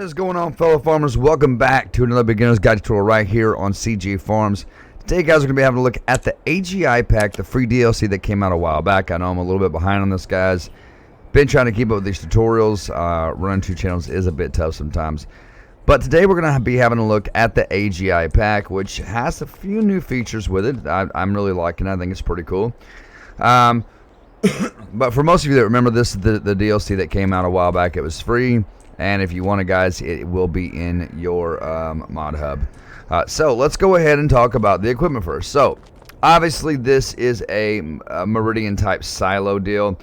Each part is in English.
is going on, fellow farmers? Welcome back to another beginner's guide tutorial right here on cjfarms. Today, guys, we're going to be having a look at the AGI pack, the free DLC that came out a while back. I know I'm a little bit behind on this, guys. Been trying to keep up with these tutorials. Running two channels is a bit tough sometimes. But today we're going to be having a look at the AGI pack, which has a few new features with it. I'm really liking it. I think it's pretty cool. But for most of you that remember, this is the DLC that came out a while back. It was free. And if you want it, guys, it will be in your mod hub. So let's go ahead and talk about the equipment first. So obviously this is a Meridian type silo deal.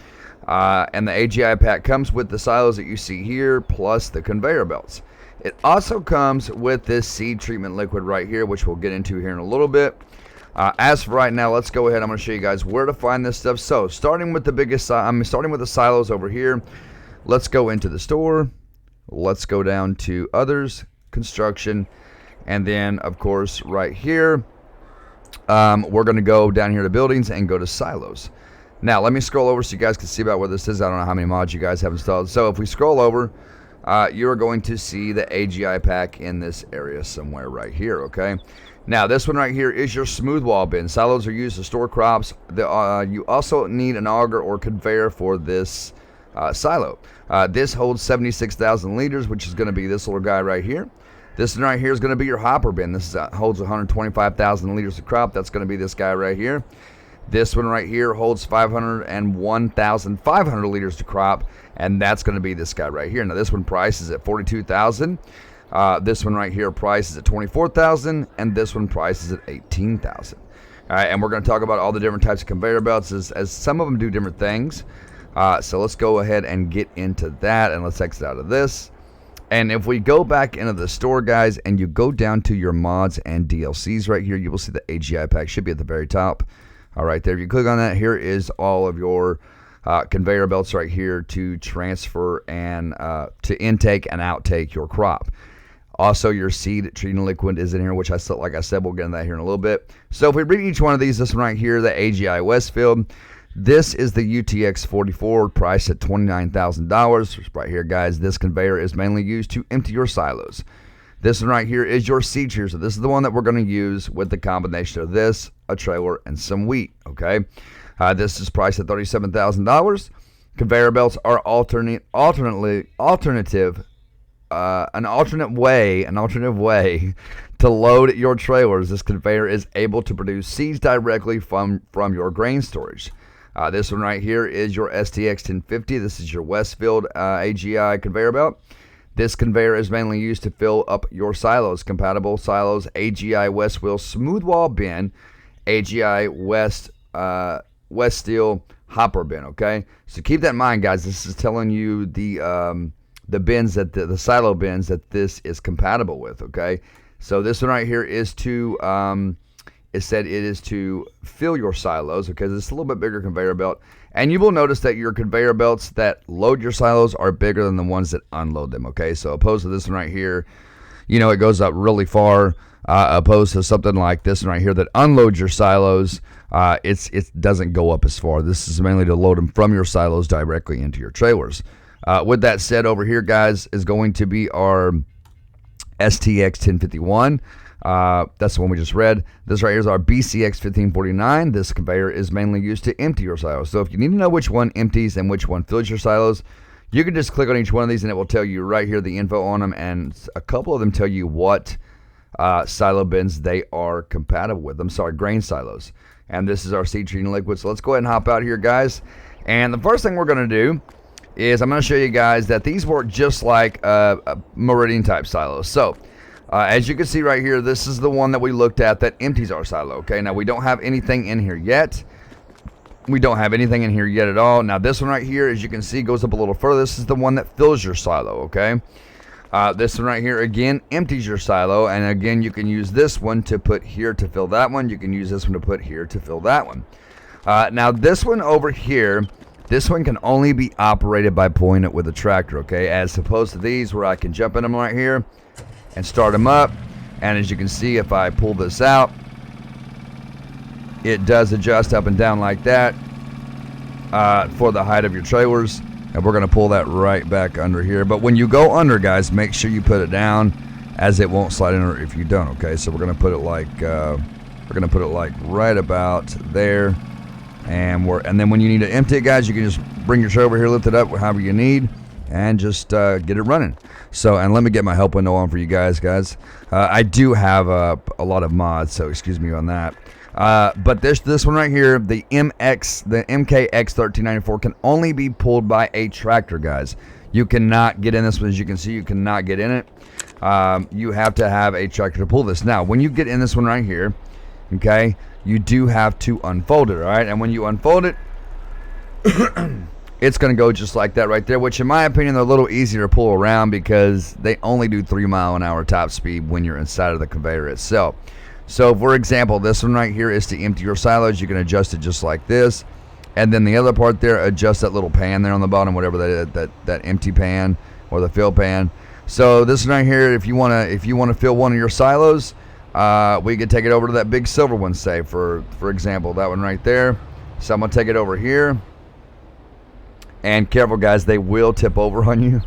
And the AGI pack comes with the silos that you see here, plus the conveyor belts. It also comes with this seed treatment liquid right here, which we'll get into here in a little bit. As for right now, let's go ahead. I'm going to show you guys where to find this stuff. So starting with the biggest, starting with the silos over here. Let's go into the store. Let's go down to others, construction, and then of course right here we're going to go down here to buildings and go to silos. Now let me scroll over so you guys can see about where this is. I don't know how many mods you guys have installed. So if we scroll over, you're going to see the AGI pack in this area somewhere right here. Okay, now this one right here is your smooth wall bin. Silos are used to store crops. You also need an auger or conveyor for this silo. This holds 76,000 liters, which is going to be this little guy right here. This one right here is going to be your hopper bin. This holds 125,000 liters of crop. That's going to be this guy right here. This one right here holds 501,500 liters of crop, and that's going to be this guy right here. Now this one price is at 42,000. This one right here price is at 24,000, and this one price is at 18,000. All right, and we're going to talk about all the different types of conveyor belts as some of them do different things. So let's go ahead and get into that, and let's exit out of this. And if we go back into the store, guys, and you go down to your mods and DLCs right here, you will see the AGI pack should be at the very top. All right, there. If you click on that, here is all of your conveyor belts right here to transfer and to intake and outtake your crop. Also, your seed treating liquid is in here, which like I said, we'll get into that here in a little bit. So if we read each one of these, this one right here, the AGI Westfield. This is the UTX 44, priced at $29,000. Right here, guys, this conveyor is mainly used to empty your silos. This one right here is your seed treater. So this is the one that we're going to use with the combination of this, a trailer, and some wheat. Okay, this is priced at $37,000. Conveyor belts are an alternate way to load your trailers. This conveyor is able to produce seeds directly from your grain storage. This one right here is your STX 1050. This is your Westfield AGI conveyor belt. This conveyor is mainly used to fill up your silos. Compatible silos: AGI West Wheel Smooth Wall Bin, AGI West Steel Hopper Bin. Okay, so keep that in mind, guys. This is telling you the bins that the silo bins that this is compatible with. Okay, so this one right here is to it said it is to fill your silos, because it's a little bit bigger conveyor belt. And you will notice that your conveyor belts that load your silos are bigger than the ones that unload them, okay? So opposed to this one right here, you know, it goes up really far, opposed to something like this one right here that unloads your silos, it doesn't go up as far. This is mainly to load them from your silos directly into your trailers. With that said, over here, guys, is going to be our STX 1051. That's the one we just read. This right here is our BCX 1549. This conveyor is mainly used to empty your silos. So if you need to know which one empties and which one fills your silos, you can just click on each one of these and it will tell you right here the info on them, and a couple of them tell you what silo bins they are compatible with. I'm sorry, grain silos. And this is our seed treating liquid. So let's go ahead and hop out here, guys. And the first thing we're going to do is I'm going to show you guys that these work just like Meridian type silos. So as you can see right here, this is the one that we looked at that empties our silo. Okay, now we don't have anything in here yet. We don't have anything in here yet at all. Now this one right here, as you can see, goes up a little further. This is the one that fills your silo. Okay, this one right here again empties your silo, and again you can use this one to put here to fill that one. You can use this one to put here to fill that one. Now this one over here, this one can only be operated by pulling it with a tractor. Okay, as opposed to these where I can jump in them right here and start them up. And as you can see, if I pull this out, it does adjust up and down like that for the height of your trailers. And we're going to pull that right back under here. But when you go under, guys, make sure you put it down, as it won't slide in if you don't, okay? So we're going to put it like right about there. And then when you need to empty it, guys, you can just bring your tray over here, lift it up however you need, and just get it running. So, and let me get my help window on for you guys. I do have a lot of mods, so excuse me on that. But this one right here, the MKX1394, can only be pulled by a tractor, guys. You cannot get in this one. As you can see, you cannot get in it. You have to have a tractor to pull this. Now, when you get in this one right here, okay, you do have to unfold it, all right? And when you unfold it, it's going to go just like that right there, which in my opinion, they're a little easier to pull around because they only do 3-mile-an-hour top speed when you're inside of the conveyor itself. So, for example, this one right here is to empty your silos. You can adjust it just like this. And then the other part there, adjust that little pan there on the bottom, whatever that empty pan or the fill pan. So this one right here, if you wanna fill one of your silos, we could take it over to that big silver one, say for example, that one right there. So I'm gonna take it over here. And careful, guys, they will tip over on you.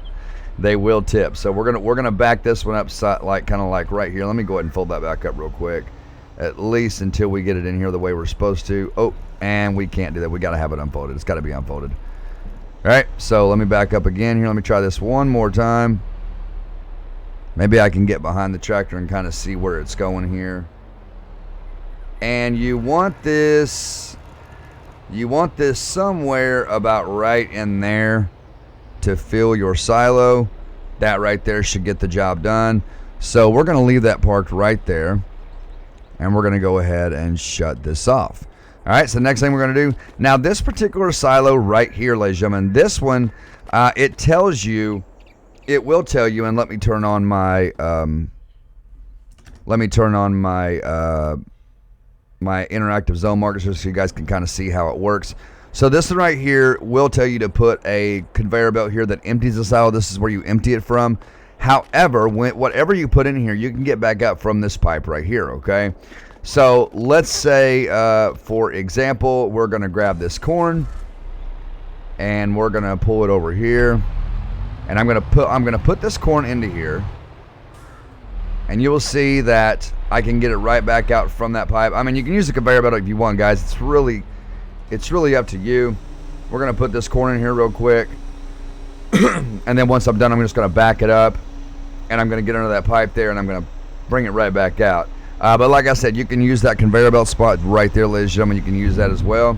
They will tip. So we're gonna back this one up kind of like right here. Let me go ahead and fold that back up real quick, at least until we get it in here the way we're supposed to. Oh, and we can't do that. We gotta have it unfolded. It's gotta be unfolded. All right. So let me back up again here. Let me try this one more time. Maybe I can get behind the tractor and kind of see where it's going here. And you want this somewhere about right in there to fill your silo. That right there should get the job done. So we're going to leave that parked right there. And we're going to go ahead and shut this off. All right, so the next thing we're going to do. Now, this particular silo right here, ladies and gentlemen, this one, it will tell you, and let me turn on my my interactive zone markers so you guys can kind of see how it works. So this one right here will tell you to put a conveyor belt here that empties the silo. This is where you empty it from. However, whatever you put in here, you can get back up from this pipe right here, okay? So let's say, for example, we're going to grab this corn and we're going to pull it over here. And I'm gonna put this corn into here, and you will see that I can get it right back out from that pipe. I mean, you can use the conveyor belt if you want, guys. It's really up to you. We're gonna put this corn in here real quick, and then once I'm done, I'm just gonna back it up, and I'm gonna get under that pipe there, and I'm gonna bring it right back out. But like I said, you can use that conveyor belt spot right there, ladies and gentlemen. You can use that as well. All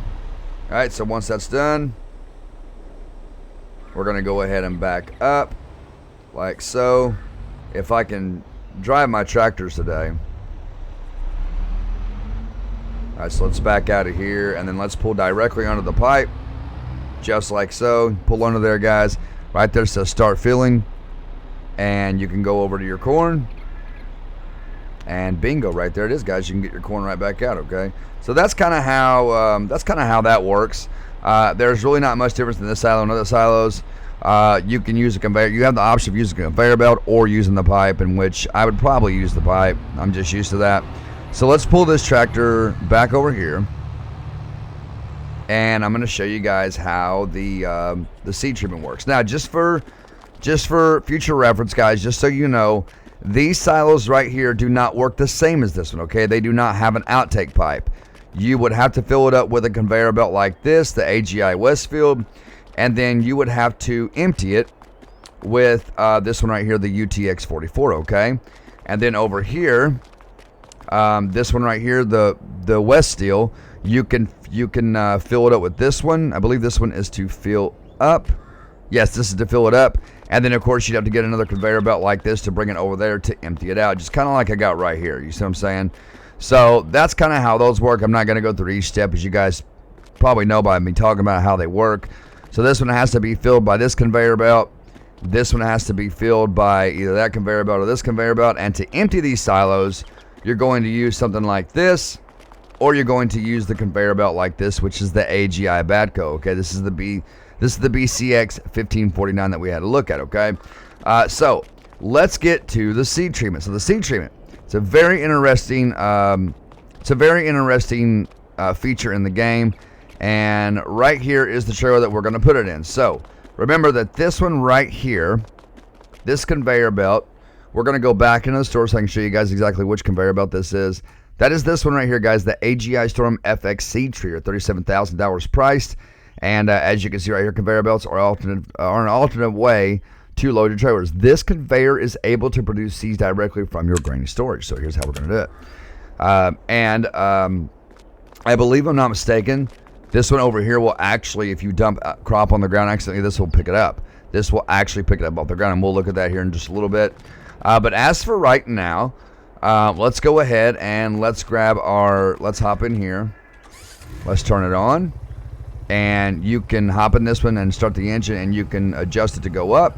right. So once that's done, we're going to go ahead and back up like so. If I can drive my tractors today. All right, so let's back out of here, and then let's pull directly onto the pipe, just like so. Pull under there, guys. Right there says start filling, and you can go over to your corn, and bingo, right there it is, guys. You can get your corn right back out, okay? So that's kind of how that works. There's really not much difference in this silo and other silos. You can use a conveyor. You have the option of using a conveyor belt or using the pipe, in which I would probably use the pipe. I'm just used to that. So let's pull this tractor back over here, and I'm going to show you guys how the seed treatment works. Now, just for future reference, guys, just so you know, these silos right here do not work the same as this one. Okay, they do not have an outtake pipe. You would have to fill it up with a conveyor belt like this, the AGI Westfield, and then you would have to empty it with this one right here, the UTX44, okay? And then over here, this one right here, the West Steel, you can fill it up with this one. I believe this one is to fill up. Yes, this is to fill it up. And then, of course, you'd have to get another conveyor belt like this to bring it over there to empty it out, just kind of like I got right here. You see what I'm saying? So that's kind of how those work. I'm not going to go through each step, as you guys probably know by me talking about how they work. So this one has to be filled by this conveyor belt. This one has to be filled by either that conveyor belt or this conveyor belt. And to empty these silos, you're going to use something like this, or you're going to use the conveyor belt like this, which is the AGI Badco. Okay, this is the BCX 1549 that we had to look at. Okay, so let's get to the seed treatment. So the seed treatment, it's a very interesting feature in the game. And right here is the trailer that we're going to put it in. So remember that this one right here, this conveyor belt, we're going to go back into the store so I can show you guys exactly which conveyor belt this is. That is this one right here, guys, the AGI Storm FX seed treater, $37,000 priced. And as you can see right here, conveyor belts are an alternate way to load your trailers. This conveyor is able to produce seeds directly from your grain storage. So here's how we're going to do it. I believe I'm not mistaken, this one over here will actually, if you dump crop on the ground accidentally, this will pick it up. This will actually pick it up off the ground, and we'll look at that here in just a little bit. But as for right now, let's go ahead and let's hop in here. Let's turn it on. And you can hop in this one and start the engine, and you can adjust it to go up.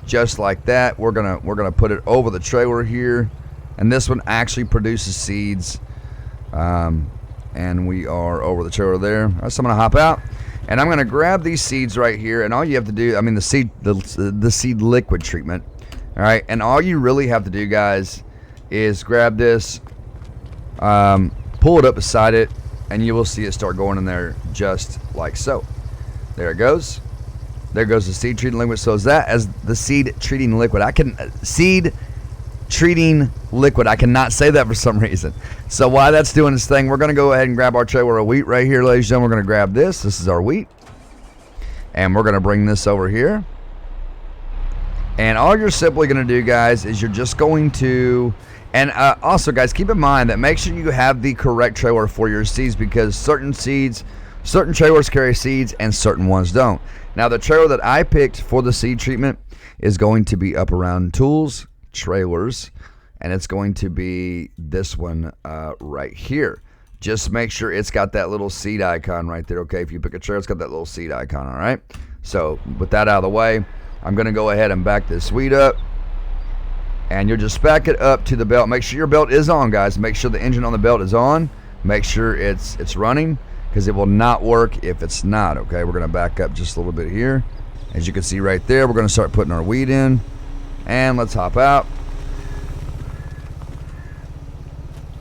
Just like that. We're gonna put it over the trailer here. And this one actually produces seeds. And we are over the trailer there. All right, so I'm gonna hop out, and I'm gonna grab these seeds right here. And all you have to do, the seed liquid treatment. All right, and all you really have to do, guys, is grab this, pull it up beside it, and you will see it start going in there just like so. There it goes. There goes the seed treating liquid. So is that as the seed treating liquid? Seed treating liquid. I cannot say that for some reason. So while that's doing its thing, we're going to go ahead and grab our trailer of wheat right here, ladies and gentlemen. We're going to grab this. This is our wheat. And we're going to bring this over here. And all you're simply going to do, guys, is you're just going to... And also, guys, keep in mind that make sure you have the correct trailer for your seeds, because certain trailers carry seeds and certain ones don't. Now, the trailer that I picked for the seed treatment is going to be up around tools, trailers, and it's going to be this one right here. Just make sure it's got that little seed icon right there, okay? If you pick a trailer, it's got that little seed icon, all right? So, with that out of the way, I'm going to go ahead and back this wheat up. And you'll just back it up to the belt. Make sure your belt is on, guys. Make sure the engine on the belt is on. Make sure it's running, because it will not work if it's not, okay? We're going to back up just a little bit here. As you can see right there, we're going to start putting our wheat in. And let's hop out.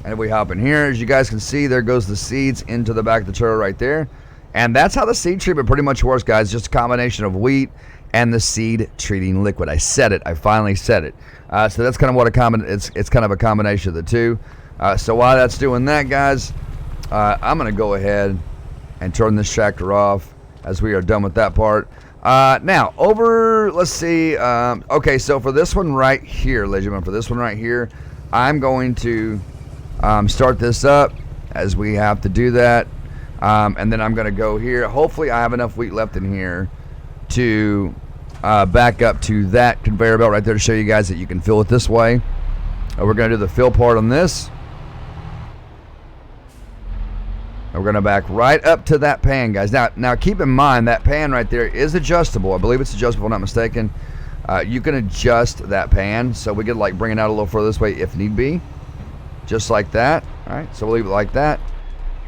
And if we hop in here, as you guys can see, there goes the seeds into the back of the trailer right there. And that's how the seed treatment pretty much works, guys. Just a combination of wheat and the seed treating liquid. I said it. I finally said it. So that's kind of what it's kind of a combination of the two. So while that's doing that, guys, I'm going to go ahead and turn this tractor off as we are done with that part. Now, let's see. Okay, so for this one right here, ladies and gentlemen, I'm going to start this up, as we have to do that. And then I'm going to go here. Hopefully I have enough wheat left in here to back up to that conveyor belt right there to show you guys that you can fill it this way. We're going to do the fill part on this. And we're going to back right up to that pan, guys. Now keep in mind that pan right there is adjustable. I believe it's adjustable, if I'm not mistaken. You can adjust that pan, so we could like bring it out a little further this way if need be. Just like that. All right, so we'll leave it like that.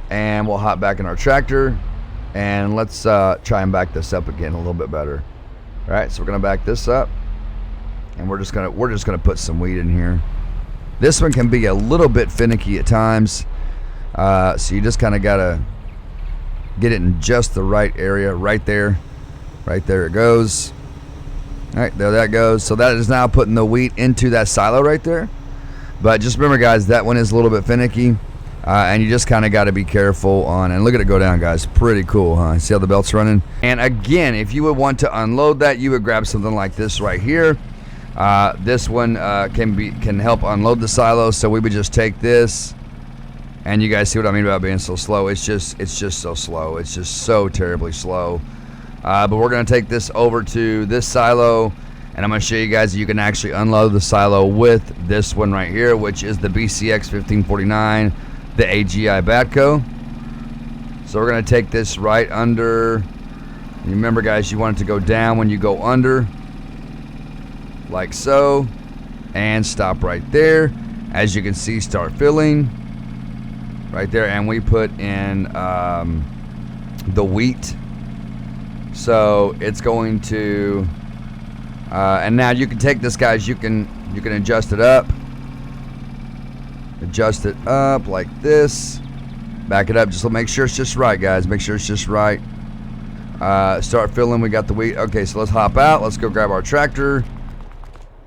And we'll hop back in our tractor. And let's try and back this up again a little bit better. All right, so we're gonna back this up, and we're just gonna put some wheat in here. This one can be a little bit finicky at times, so you just kind of gotta get it in just the right area. Right there it goes. All right, there that goes. So that is now putting the wheat into that silo right there. But just remember, guys, that one is a little bit finicky. And you just kind of got to be careful on, and look at it go down, guys. Pretty cool, huh? See how the belt's running? And again, if you would want to unload that, you would grab something like this right here. This one can help unload the silo. So we would just take this, and you guys see what I mean about being so slow. It's just so slow. It's just so terribly slow. But we're gonna take this over to this silo, and I'm gonna show you guys that you can actually unload the silo with this one right here, which is the BCX 1549. The AGI Batco. So we're going to take this right under. Remember, guys, you want it to go down when you go under, like so, and stop right there. As you can see, start filling right there, and we put in the wheat. So it's going to and now you can take this, guys, you can adjust it up. Adjust it up like this. Back it up. Just make sure it's just right, guys. Make sure it's just right. Start filling. We got the wheat. Okay, so let's hop out. Let's go grab our tractor.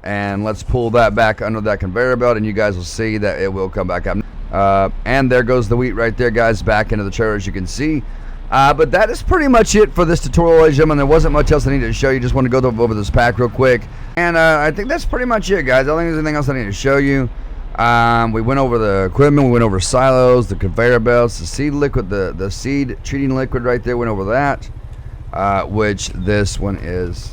And let's pull that back under that conveyor belt. And you guys will see that it will come back up. And there goes the wheat right there, guys. Back into the trailer, as you can see. But that is pretty much it for this tutorial, ladies and gentlemen. There wasn't much else I needed to show you. Just wanted to go over this pack real quick. And I think that's pretty much it, guys. I don't think there's anything else I need to show you. We went over the equipment. We went over silos, the conveyor belts, the seed liquid, the seed treating liquid right there. Went over that, which this one is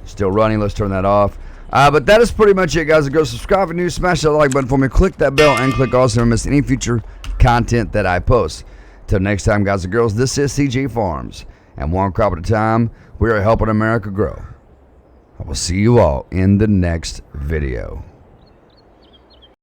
still running. Let's turn that off. But that is pretty much it, guys. Go subscribe if you're new. Smash that like button for me. Click that bell and click also to miss any future content that I post. Till next time, guys and girls, this is CJ Farms, and one crop at a time, we are helping America grow. I will see you all in the next video.